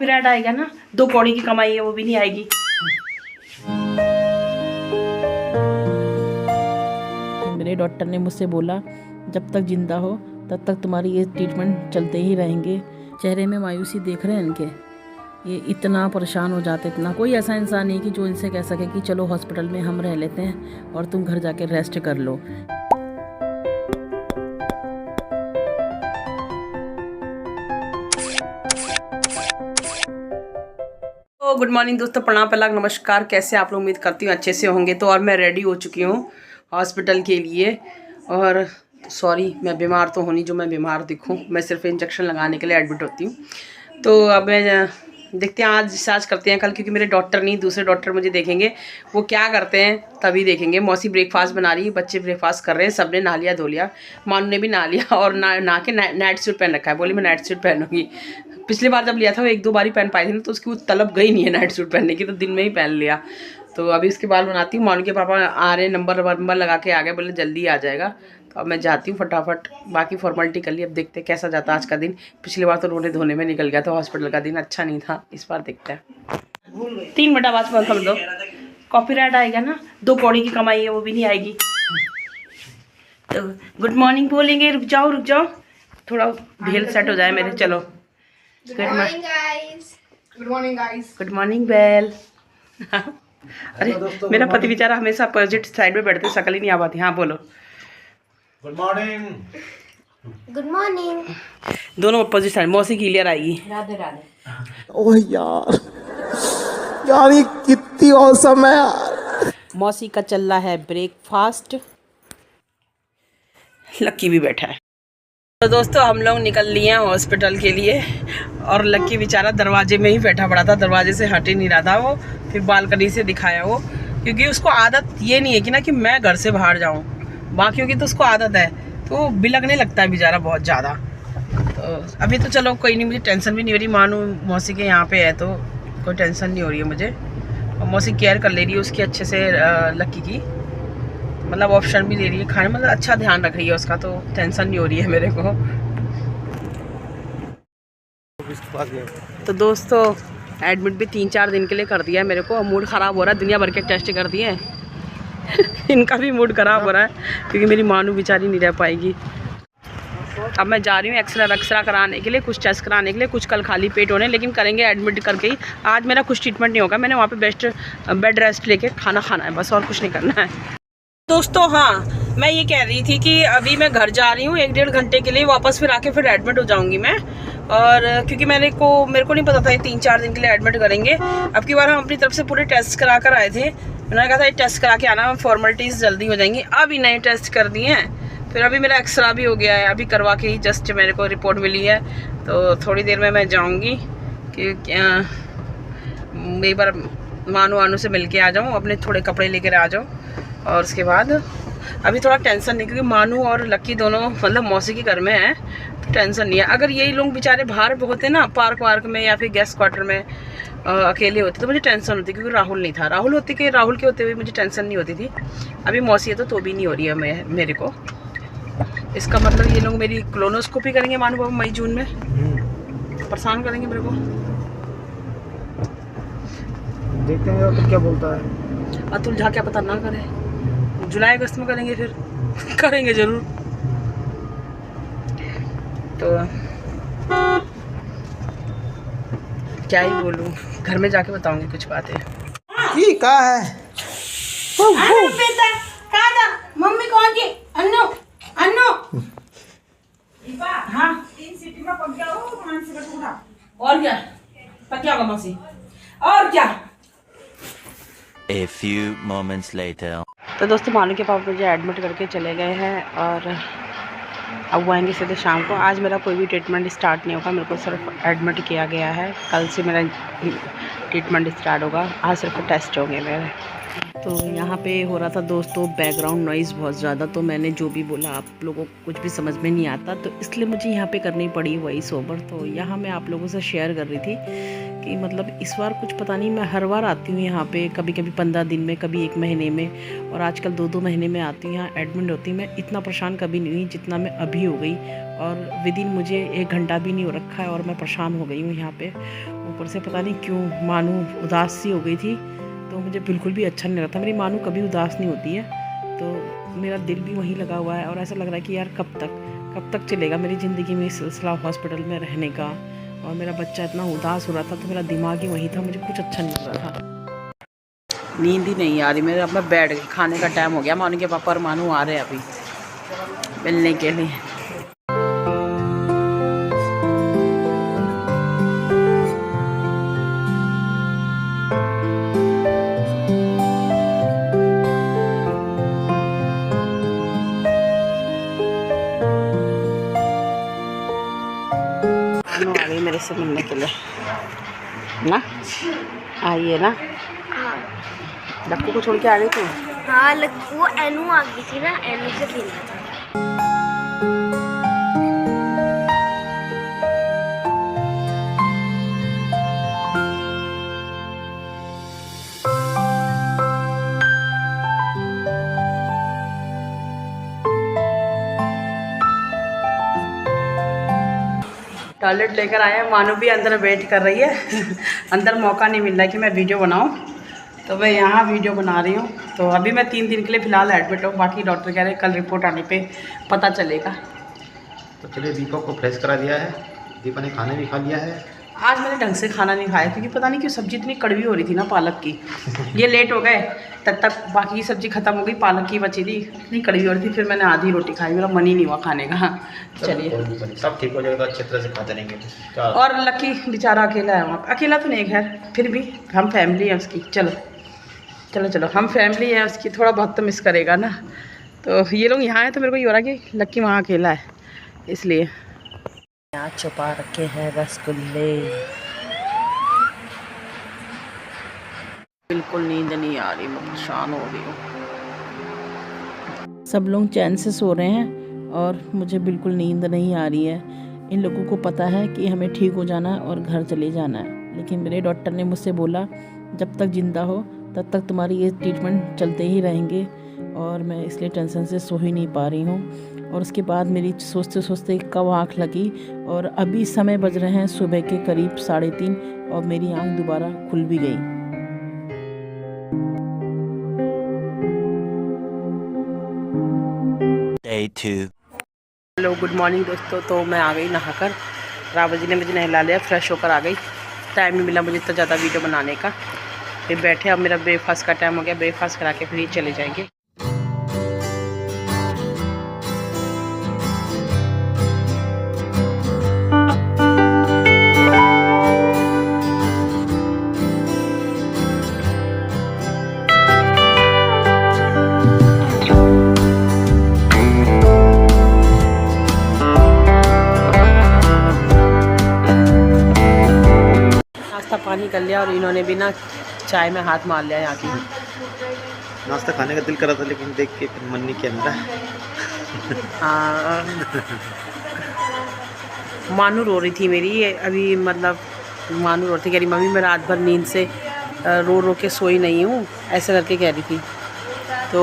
Period आएगा ना, 2 कौड़ी की कमाई है वो भी नहीं आएगी। मेरे डॉक्टर ने मुझसे बोला जब तक जिंदा हो तब तक तुम्हारी ये ट्रीटमेंट चलते ही रहेंगे। चेहरे में मायूसी देख रहे हैं इनके, ये इतना परेशान हो जाते, इतना कोई ऐसा इंसान नहीं कि जो इनसे कह सके कि चलो हॉस्पिटल में हम रह लेते हैं और तुम घर जाके रेस्ट कर लो। गुड मॉर्निंग दोस्तों, प्रणाम, पहला नमस्कार। कैसे आप लोग? उम्मीद करती हूँ अच्छे से होंगे। तो और मैं रेडी हो चुकी हूँ हॉस्पिटल के लिए। और सॉरी, मैं बीमार तो होनी जो मैं बीमार दिखूँ, मैं सिर्फ इंजेक्शन लगाने के लिए एडमिट होती हूँ। तो अब मैं देखते हैं, आज डिस्चार्ज करते हैं कल, क्योंकि मेरे डॉक्टर नहीं, दूसरे डॉक्टर मुझे देखेंगे। वो क्या करते हैं तभी देखेंगे। मौसी ब्रेकफास्ट बना रही है, बच्चे ब्रेकफास्ट कर रहे हैं, सबने नहा लिया धो लिया, मानू ने भी नहा लिया और नहा के नाइट सूट पहन रखा है। बोली मैं नाइट सूट पहनूंगी। पिछली बार जब लिया था वो 1-2 बार ही पहन पाई थी ना, तो उसकी वो तलब गई नहीं है नाइट सूट पहनने की, तो दिन में ही पहन लिया। तो अभी उसके बाल बनाती हूँ। मानू के पापा आ रहे, नंबर लगा के आ गए, बोले जल्दी आ जाएगा। तो अब मैं जाती हूँ फटाफट, बाकी फॉर्मेलिटी कर ली। अब देखते हैं कैसा जाता आज का दिन। पिछली बार तो रोने धोने में निकल गया था, हॉस्पिटल का दिन अच्छा नहीं था। इस बार देखते हैं। 3 मिनट आवाज़ बंद कर दो, कॉपीराइट आएगा ना, 2 कौड़ी की कमाई है वो भी नहीं आएगी। तो गुड मॉर्निंग बोलेंगे, रुक जाओ थोड़ा भेल सेट हो जाए मेरे। चलो गुड मॉर्निंग बेल। अरे मेरा पति बेचारा हमेशा अपोजिट साइड में बैठते, शकल ही नहीं आ पाती। हाँ बोलो गुड मॉर्निंग। Good morning. दोनों अपोजिट साइड। मौसी क्लियर आएगी। राधे राधे। ओह यार ये कितनी औसम है यार। मौसी का चल रहा है ब्रेकफास्ट, लक्की भी बैठा है। तो दोस्तों हम लोग निकल लिए हैं हॉस्पिटल के लिए, और लक्की बेचारा दरवाजे में ही बैठा पड़ा था, दरवाजे से हट ही नहीं रहा था वो। फिर बालकनी से दिखाया वो, क्योंकि उसको आदत ये नहीं है कि ना कि मैं घर से बाहर जाऊं। बाकियों की तो उसको आदत है, तो बिलकने लगता है बेचारा बहुत ज़्यादा। तो अभी तो चलो कोई नहीं, मुझे टेंशन भी नहीं हो रही। मानू मौसी के यहाँ पे है तो कोई टेंशन नहीं हो रही है मुझे, और मौसी केयर कर ले रही है उसकी अच्छे से, लक्की की। मतलब ऑप्शन भी ले रही है खाने, मतलब अच्छा ध्यान रख रही है उसका, तो टेंशन नहीं हो रही है मेरे को। तो दोस्तों एडमिट भी 3-4 दिन के लिए कर दिया है मेरे को। मूड ख़राब हो रहा है, दुनिया भर के टेस्ट कर दिए हैं। इनका भी मूड ख़राब हो रहा है, क्योंकि मेरी मानू बेचारी नहीं रह पाएगी। अब मैं जा रही हूँ एक्सरा कराने के लिए, कुछ टेस्ट कराने के लिए, कुछ कल खाली पेट होने, लेकिन करेंगे एडमिट करके ही। आज मेरा कुछ ट्रीटमेंट नहीं होगा, मैंने वहाँ पे बेड रेस्ट लेके खाना खाना है बस, और कुछ नहीं करना है। दोस्तों हाँ, मैं ये कह रही थी कि अभी मैं घर जा रही हूँ 1-1.5 घंटे के लिए, वापस फिर आके फिर एडमिट हो जाऊँगी मैं। और क्योंकि मेरे को नहीं पता था ये 3-4 दिन के लिए एडमिट करेंगे। अब की बार हम अपनी तरफ से पूरे टेस्ट करा कर आए थे। उन्होंने कहा था ये टेस्ट करा के आना, फॉर्मेलिटीज़ जल्दी हो जाएंगी। अभी नए टेस्ट कर दिए हैं, फिर अभी मेरा एक्सरा भी हो गया है, अभी करवा के ही जस्ट मेरे को रिपोर्ट मिली है। तो थोड़ी देर में मैं जाऊँगी कि एक बार मानू से मिल के आ जाऊँ, अपने थोड़े कपड़े लेकर आ जाऊँ। और उसके बाद अभी थोड़ा टेंशन नहीं, क्योंकि मानू और लक्की दोनों मतलब मौसी के घर में है, तो टेंशन नहीं है। अगर यही लोग बेचारे बाहर होते ना, पार्क में या फिर गेस्ट क्वार्टर में अकेले होते, तो मुझे टेंशन होती, क्योंकि राहुल नहीं था। राहुल के होते हुए मुझे टेंशन नहीं होती थी। अभी मौसी है तो भी नहीं हो रही है मेरे को। इसका मतलब ये लोग मेरी कोलोनोस्कोपी करेंगे मानू बाबू मई-जून में, परेशान करेंगे मेरे को। देखते हैं तो क्या बोलता है। अतुल झा क्या पता ना करे, जुलाई अगस्त में करेंगे फिर। करेंगे जरूर। तो क्या ही बोलूं, घर में जाके बताऊंगी कुछ बातें। ठीक है। मम्मी कौन जी? अन्नू हाँ, 3 सीटी में पक गया हो, और क्या पक गया होगा मौसी, और क्या। A few moments later. तो दोस्तों मानू के पापा मुझे एडमिट करके चले गए हैं, और अब वो आएंगे सीधे शाम को। आज मेरा कोई भी ट्रीटमेंट स्टार्ट नहीं होगा, मेरे को सिर्फ एडमिट किया गया है। कल से मेरा ट्रीटमेंट स्टार्ट होगा, आज सिर्फ टेस्ट होंगे मेरे। तो यहाँ पे हो रहा था दोस्तों बैकग्राउंड नॉइज़ बहुत ज़्यादा, तो मैंने जो भी बोला आप लोगों को कुछ भी समझ में नहीं आता, तो इसलिए मुझे यहाँ पे करनी पड़ी वॉइस ओवर। तो यहाँ मैं आप लोगों से शेयर कर रही थी कि मतलब इस बार कुछ पता नहीं, मैं हर बार आती हूँ यहाँ पे, कभी 15 दिन में, कभी 1 महीने में, और आजकल 2-2 महीने में आती हूँ यहाँ एडमिट होती। मैं इतना परेशान कभी नहीं हुई जितना मैं अभी हो गई, और विदिन मुझे 1 घंटा भी नहीं हो रखा है और मैं परेशान हो गई हूँ यहाँ पे। ऊपर से पता नहीं क्यों मानू उदास सी हो गई थी, तो मुझे बिल्कुल भी अच्छा नहीं लगता। मेरी मानू कभी उदास नहीं होती है, तो मेरा दिल भी वहीं लगा हुआ है और ऐसा लग रहा है कि यार कब तक चलेगा मेरी ज़िंदगी में सिलसिला हॉस्पिटल में रहने का। और मेरा बच्चा इतना उदास हो रहा था तो मेरा दिमाग ही वहीं था, मुझे कुछ अच्छा नहीं लग रहा था। नींद ही नहीं आ रही मेरे। अब मैं बैठ गई, खाने का टाइम हो गया। मानू के पापा और मानू आ रहे हैं अभी मिलने के लिए। आ गई मेरे से मिलने के लिए ना, आइए ना। लक्कू को छोड़ के आ गई तू? हाँ, वो एनू आ गई थी ना, एनू से खेलना था। टॉयलेट लेकर आए हैं, मानू भी अंदर वेट कर रही है। अंदर मौका नहीं मिल रहा है कि मैं वीडियो बनाऊं, तो मैं यहाँ वीडियो बना रही हूँ। तो अभी मैं 3 दिन के लिए फ़िलहाल एडमिट हूँ, बाकी डॉक्टर कह रहे हैं कल रिपोर्ट आने पे पता चलेगा। तो चलिए दीपक को फ्रेश करा दिया है, दीपक ने खाना भी खा लिया है। आज मैंने ढंग से खाना नहीं खाया क्योंकि पता नहीं क्यों सब्ज़ी इतनी कड़वी हो रही थी ना पालक की। ये लेट हो गए, तब तक बाकी की सब्ज़ी ख़त्म हो गई, पालक की बची थी, इतनी कड़वी हो रही थी। फिर मैंने आधी रोटी खाई, मेरा मन ही नहीं हुआ खाने का। चलिए सब ठीक हो जाएगा, अच्छी तरह से खाते रहेंगे। और लकी बेचारा अकेला है वहाँ, अकेला तो नहीं खैर, फिर भी हम फैमिली है उसकी। चलो चलो चलो, हम फैमिली है उसकी, थोड़ा बहुत तो मिस करेगा ना। तो ये लोग यहाँ हैं तो मेरे को ये हो रहा है कि लक्की वहाँ अकेला है, इसलिए यहाँ छुपा रखे हैं रसगुल्ले। बिल्कुल नींद नहीं आ रही, मैं परेशान हो रही हूँ। सब लोग चैन से सो रहे हैं और मुझे बिल्कुल नींद नहीं आ रही है। इन लोगों को पता है कि हमें ठीक हो जाना है और घर चले जाना है, लेकिन मेरे डॉक्टर ने मुझसे बोला जब तक ज़िंदा हो तब तक तुम्हारी ये ट्रीटमेंट चलते ही रहेंगे, और मैं इसलिए टेंशन से सो ही नहीं पा रही हूँ। और उसके बाद मेरी सोचते सोचते कब आँख लगी और अभी समय बज रहे हैं सुबह के करीब 3:30 और मेरी आँख दोबारा खुल भी गई। Day 2. हेलो गुड मॉर्निंग दोस्तों। तो मैं आ गई नहाकर, रावत जी ने मुझे नहला लिया, फ्रेश होकर आ गई। टाइम नहीं मिला मुझे इतना ज़्यादा वीडियो बनाने का, फिर बैठे। अब मेरा ब्रेकफास्ट का टाइम हो गया, ब्रेकफास्ट करा के फिर ही चले जाएंगे। नाश्ता पानी कर लिया और इन्होंने भी ना चाय में हाथ मार लिया यहाँ की। नाश्ता खाने का दिल करा था लेकिन देख के फिर मन नहीं किया मेरा। हाँ, मानू रो रही थी मेरी अभी, मतलब मानू रो रही थी, कह रही मम्मी मैं रात भर नींद से रो रो के सोई नहीं हूँ, ऐसे करके कह रही थी। तो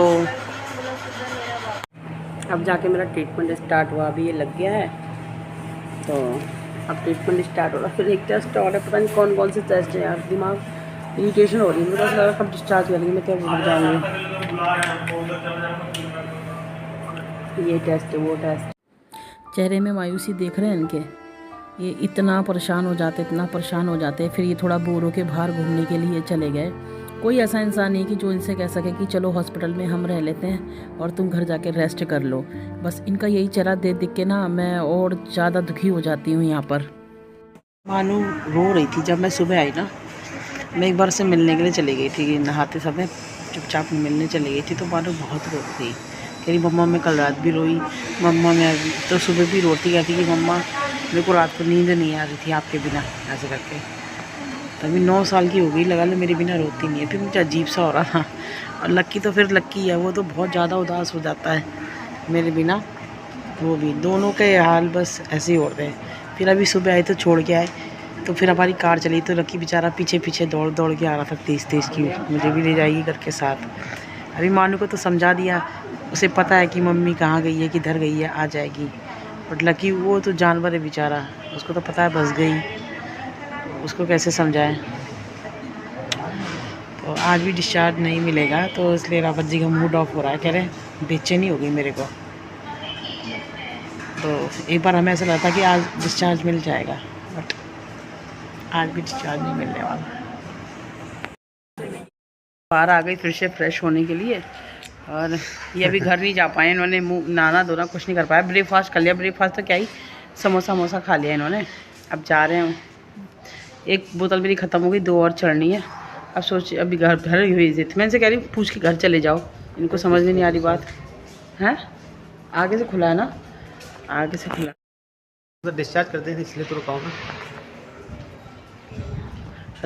अब जाके मेरा ट्रीटमेंट स्टार्ट हुआ, अभी ये लग गया है, तो अब ट्रीटमेंट स्टार्ट हो रहा है। फिर एक टेस्ट और है, पता नहीं कौन कौन से टेस्ट है यार, दिमाग इरिटेशन हो रही है, मुझे ऐसा लगा कब डिस्चार्ज करेंगे, मैं क्या भूल जाऊँगी। ये टेस्ट है, वो टेस्ट। चेहरे में मायूसी देख रहे हैं इनके, ये इतना परेशान हो जाते, फिर ये थोड़ा बोर होके बाहर घूमने के लिए चले गए। कोई ऐसा इंसान नहीं कि जो इनसे कह सके कि चलो हॉस्पिटल में हम रह लेते हैं और तुम घर जाके रेस्ट कर लो। बस इनका यही चेहरा देख के ना मैं और ज़्यादा दुखी हो जाती हूँ यहाँ पर। मानू रो रही थी जब मैं सुबह आई ना, मैं एक बार से मिलने के लिए चली गई थी, नहाते समय चुपचाप मिलने चली गई थी, तो मानू बहुत रो रही थी, कह रही मम्मा मैं कल रात भी रोई, मम्मा मैं तो सुबह भी रोती कहती कि मम्मा मेरे को रात को नींद नहीं आ रही थी आपके बिना, ऐसे करके। तभी 9 साल की हो गई, लगा ले मेरे बिना रोती नहीं है। फिर मुझे अजीब सा हो रहा था। और लक्की तो फिर लक्की है, वो तो बहुत ज़्यादा उदास हो जाता है मेरे बिना, वो भी, दोनों के हाल बस ऐसे ही हो रहे हैं। फिर अभी सुबह आए तो छोड़ के आए, तो फिर हमारी कार चली तो लक्की बेचारा पीछे पीछे दौड़ दौड़ के आ रहा था तेज़ की, मुझे भी ले जाएगी घर के साथ। अभी मानू को तो समझा दिया, उसे पता है कि मम्मी कहाँ गई है, किधर गई है, आ जाएगी। बट लकी वो तो जानवर है बेचारा, उसको तो पता है बस गई, उसको कैसे समझाएं। तो आज भी डिस्चार्ज नहीं मिलेगा, तो इसलिए रावत जी का मूड ऑफ हो रहा है। कह रहे बेचैनी हो गई मेरे को। तो एक बार हमें ऐसा लगता कि आज डिस्चार्ज मिल जाएगा, बट आज भी डिस्चार्ज नहीं मिलने वाला। बाहर आ गई फिर से फ्रेश होने के लिए, और ये अभी घर नहीं जा पाए। इन्होंने मुँह नहाना धोना कुछ नहीं कर पाया। ब्रेकफास्ट कर लिया, ब्रेकफास्ट तो क्या ही, समोसा वमोसा खा लिया इन्होंने। अब जा रहे हैं, एक बोतल मेरी ख़त्म हो गई, 2 और चढ़नी है। अब सोचिए अभी घर भर हुई थी, मैं इनसे कह रही पूछ के घर चले जाओ, इनको समझ में नहीं आ रही बात है। आगे से खुला है ना, आगे से खुला। तो डिस्चार्ज करते थे इसलिए तो रुका हूँ मैं।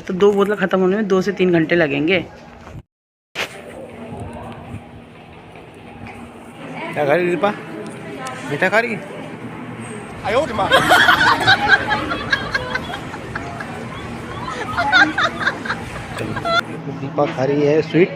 तो 2 बोतल ख़त्म होने में 2 से 3 घंटे लगेंगे। क्या खा रही दीपा, मीठा खा रही? दीपा खा रही है स्वीट।